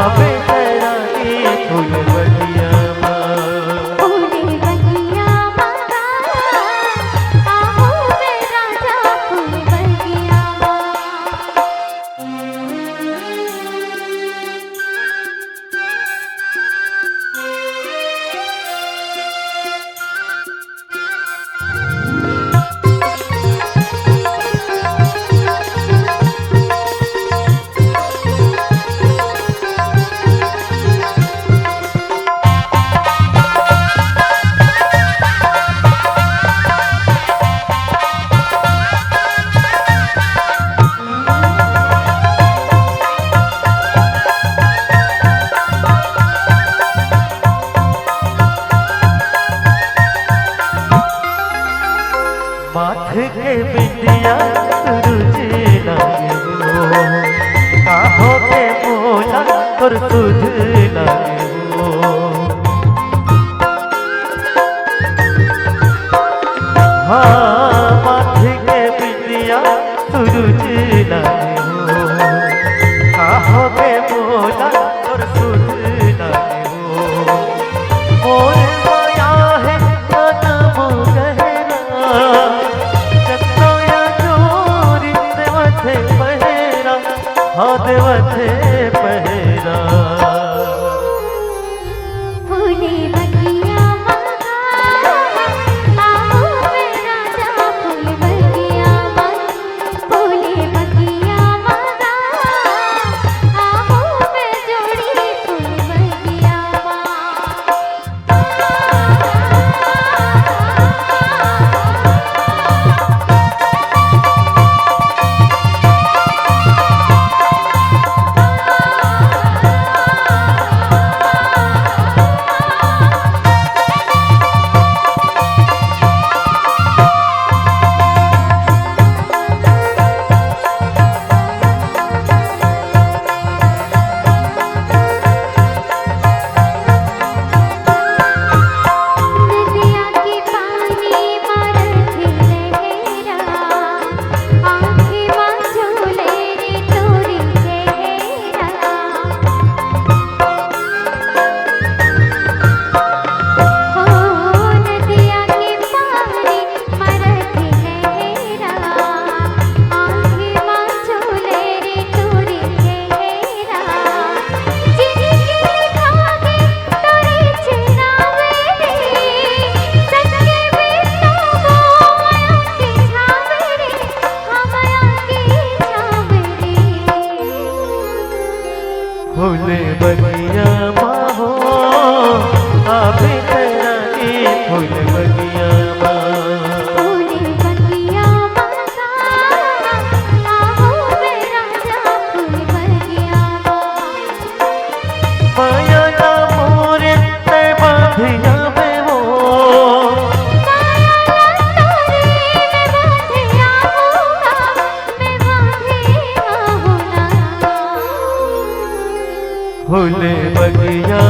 आवे रानी फूल बगिया फूले बगिया आहो वे राजा फूल बगिया माथे के बिंदिया सूरज लागे हो काहो के मोला तोर सुध लागे हो हाँ माथे के बिंदिया सूरज लागे हो काहो के मोला तोर सुध लागे हो मोर माया है कदम गहरा देवथे पहरा फूले बगिया आहो वे राजा फूल बगिया फूले बगिया आहो वे जोड़ी फूल बगिया फूले बगिया हो आवे रानी फूल बगिया फूले बगिया आहो वे राजा फूल बगिया माया ना मोरे ते बांधिया में वो माया ना तोरे में बांधिया होगा मैं बांधिया होना फूले बगिया